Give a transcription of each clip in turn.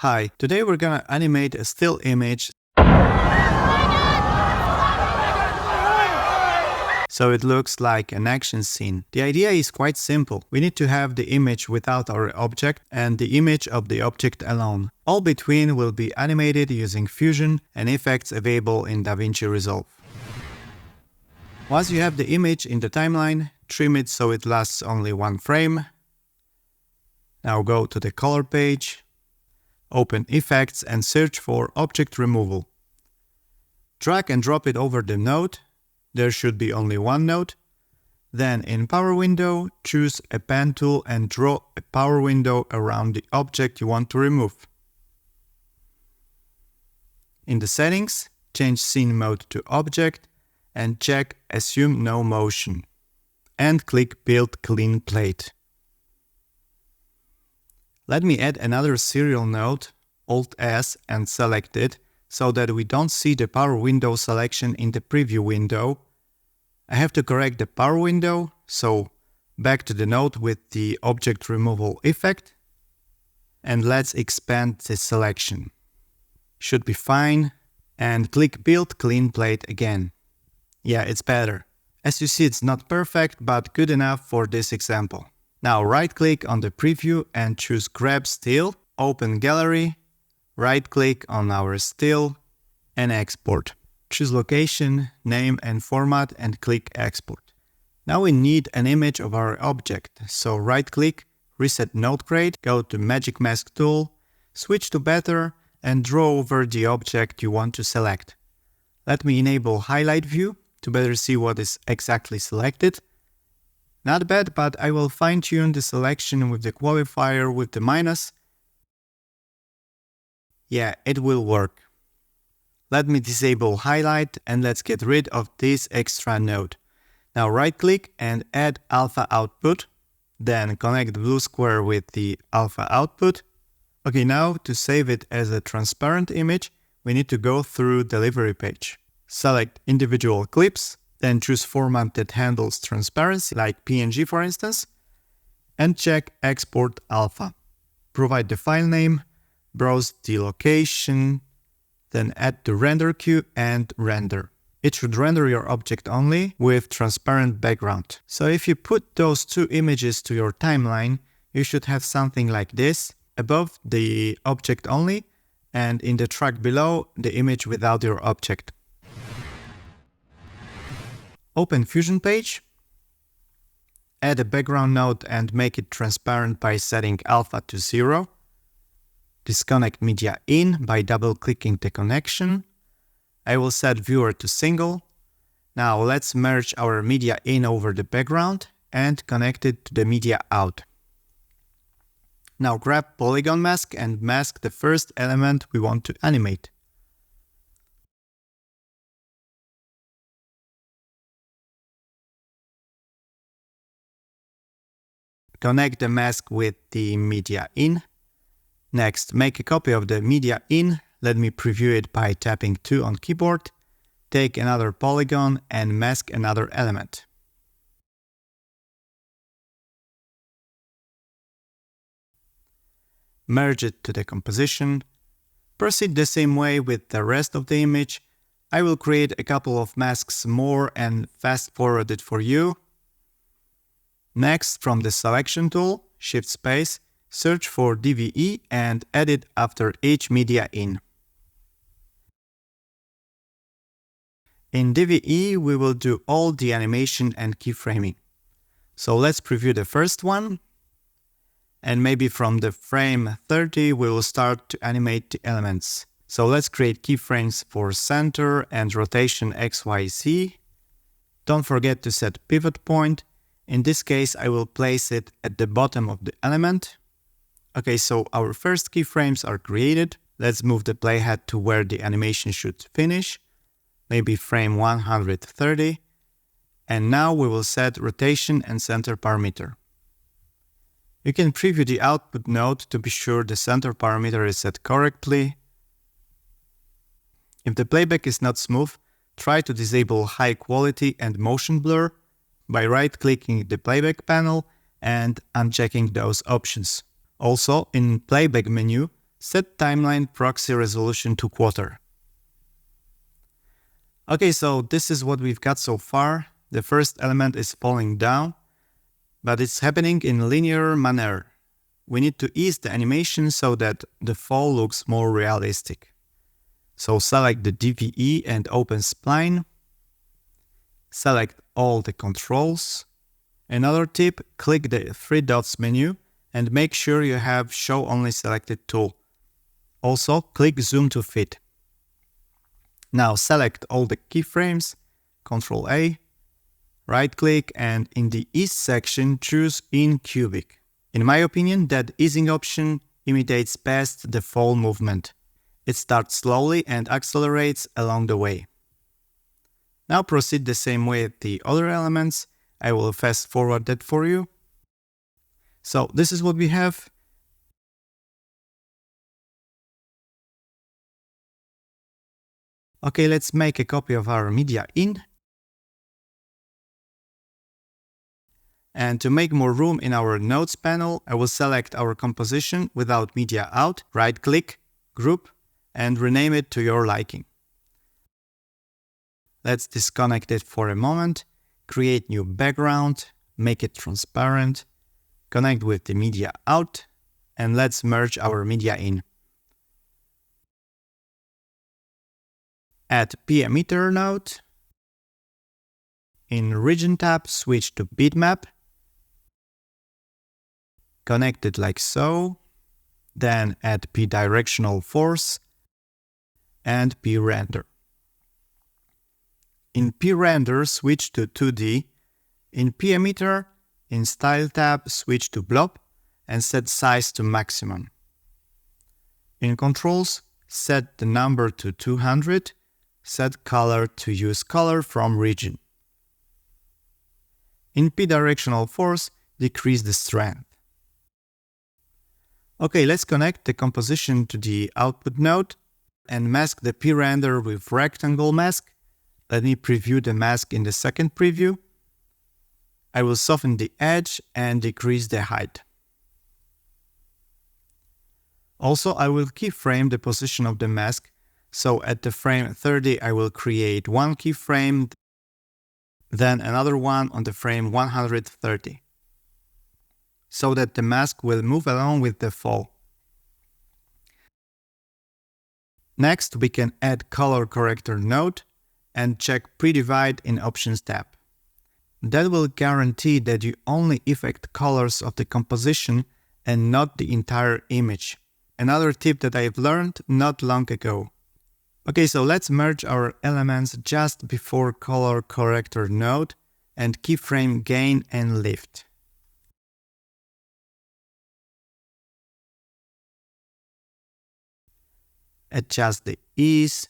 Hi, today we're gonna animate a still image so it looks like an action scene. The idea is quite simple. We need to have the image without our object and the image of the object alone. All between will be animated using Fusion and effects available in DaVinci Resolve. Once you have the image in the timeline, trim it so it lasts only one frame. Now go to the color page, open Effects and search for Object Removal. Drag and drop it over the node. There should be only one node. Then in Power Window, choose a pen tool and draw a power window around the object you want to remove. In the settings, change Scene Mode to Object and check Assume No Motion. And click Build Clean Plate. Let me add another serial node, Alt-S, and select it so that we don't see the power window selection in the preview window. I have to correct the power window, so back to the node with the object removal effect. And let's expand the selection. Should be fine. And click Build Clean Plate again. Yeah, it's better. As you see, it's not perfect, but good enough for this example. Now right-click on the preview and choose Grab Still, open Gallery, right-click on our still and export. Choose location, name and format and click Export. Now we need an image of our object, so right-click, reset node grade, go to Magic Mask tool, switch to Better and draw over the object you want to select. Let me enable Highlight View to better see what is exactly selected. Not bad, but I will fine-tune the selection with the qualifier with the minus. Yeah, it will work. Let me disable highlight and let's get rid of this extra node. Now right-click and add alpha output. Then connect the blue square with the alpha output. Okay, now to save it as a transparent image, we need to go through Delivery page. Select individual clips, then choose format that handles transparency, like PNG for instance, and check Export Alpha. Provide the file name, browse the location, then add the render queue and render. It should render your object only with transparent background. So if you put those two images to your timeline, you should have something like this. Above the object only, and in the track below, the image without your object. Open Fusion page, add a background node and make it transparent by setting alpha to 0. Disconnect media in by double-clicking the connection. I will set viewer to single. Now let's merge our media in over the background and connect it to the media out. Now grab polygon mask and mask the first element we want to animate. Connect the mask with the media in. Next, make a copy of the media in. Let me preview it by tapping 2 on keyboard. Take another polygon and mask another element. Merge it to the composition. Proceed the same way with the rest of the image. I will create a couple of masks more and fast forward it for you. Next, from the selection tool, shift space, search for DVE and add it after each media in. In DVE, we will do all the animation and keyframing. So let's preview the first one. And maybe from the frame 30, we will start to animate the elements. So let's create keyframes for center and rotation XYZ. Don't forget to set pivot point. In this case, I will place it at the bottom of the element. Okay, so our first keyframes are created. Let's move the playhead to where the animation should finish. Maybe frame 130. And now we will set rotation and center parameter. You can preview the output node to be sure the center parameter is set correctly. If the playback is not smooth, try to disable high quality and motion blur by right-clicking the playback panel and unchecking those options. Also, in playback menu, Set timeline proxy resolution to quarter. Okay, so this is what we've got so far. The first element is falling down, but it's happening in linear manner. We need to ease the animation so that the fall looks more realistic. So select the DVE and open spline. Select all the controls. Another tip, click the three dots menu and make sure you have show only selected tool. Also, click zoom to fit. Now select all the keyframes, Ctrl A, right click, and in the ease section choose in cubic. In my opinion, that easing option imitates best the fall movement. It starts slowly and accelerates along the way. Now proceed the same way with the other elements. I will fast forward that for you. So this is what we have. Okay, let's make a copy of our media in. And to make more room in our nodes panel, I will select our composition without media out, right click, group, and rename it to your liking. Let's disconnect it for a moment, create new background, make it transparent, connect with the media out, and let's merge our media in. Add P emitter node. In region tab, switch to bitmap. Connect it like so. Then add P directional force and P render. In P render, switch to 2D. In P emitter, in style tab, switch to blob and set size to maximum. In controls, set the number to 200. Set color to use color from region. In P directional force, decrease the strength. Okay, let's connect the composition to the output node and mask the P render with rectangle mask. Let me preview the mask in the second preview. I will soften the edge and decrease the height. Also, I will keyframe the position of the mask. So at the frame 30, I will create one keyframe, then another one on the frame 130, so that the mask will move along with the fall. Next, we can add color corrector node and check pre-divide in Options tab. That will guarantee that you only affect colors of the composition and not the entire image. Another tip that I've learned not long ago. Okay, so let's merge our elements just before color corrector node and keyframe gain and lift. Adjust the ease.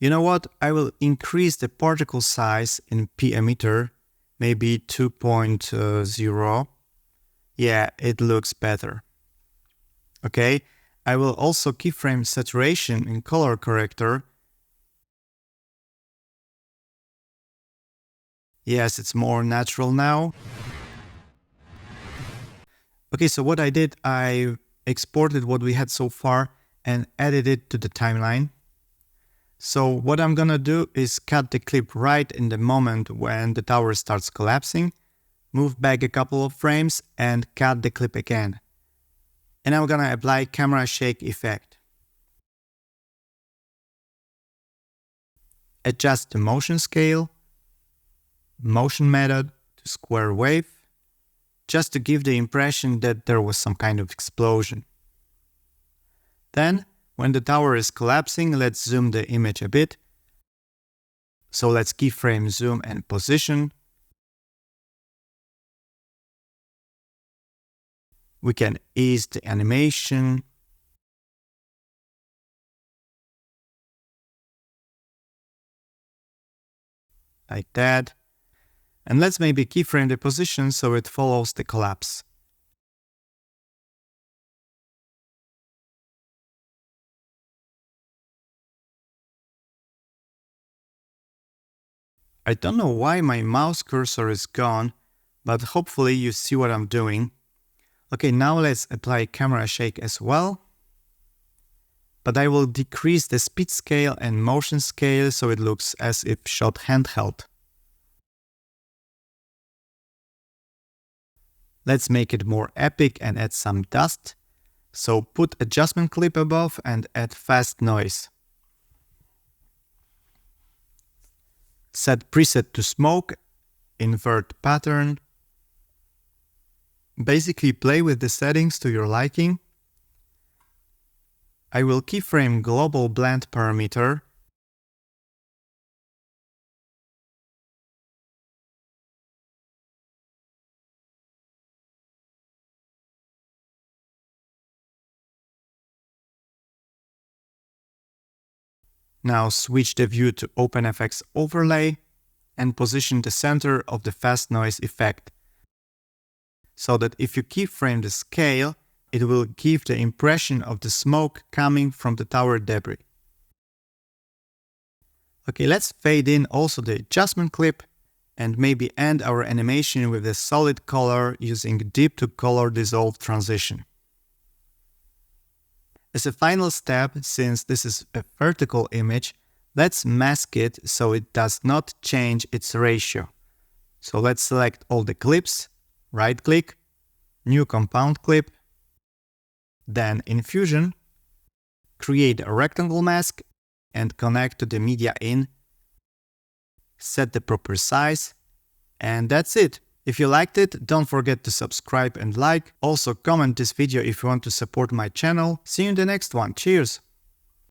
You know what? I will increase the particle size in P emitter, maybe 2.0. Yeah, it looks better. Okay. I will also keyframe saturation in color corrector. Yes, it's more natural now. Okay, so what I did, I exported what we had so far and added it to the timeline. So what I'm gonna do is cut the clip right in the moment when the tower starts collapsing, move back a couple of frames and cut the clip again. And I'm gonna apply camera shake effect. Adjust the motion scale, motion method to square wave, just to give the impression that there was some kind of explosion. Then, when the tower is collapsing, let's zoom the image a bit. So let's keyframe zoom and position. We can ease the animation. Like that. And let's maybe keyframe the position so it follows the collapse. I don't know why my mouse cursor is gone, but hopefully you see what I'm doing. Okay, now let's apply camera shake as well. But I will decrease the speed scale and motion scale so it looks as if shot handheld. Let's make it more epic and add some dust. So put adjustment clip above and add fast noise. Set preset to smoke, invert pattern. Basically play with the settings to your liking. I will keyframe global blend parameter. Now switch the view to OpenFX overlay and position the center of the fast noise effect, so that if you keyframe the scale, it will give the impression of the smoke coming from the tower debris. Okay, let's fade in also the adjustment clip and maybe end our animation with a solid color using deep to color dissolve transition. As a final step, since this is a vertical image, let's mask it so it does not change its ratio. So let's select all the clips, right-click, new compound clip, then in Fusion, create a rectangle mask and connect to the media in, set the proper size, and that's it. If you liked it, don't forget to subscribe and like. Also comment this video if you want to support my channel. See you in the next one. Cheers!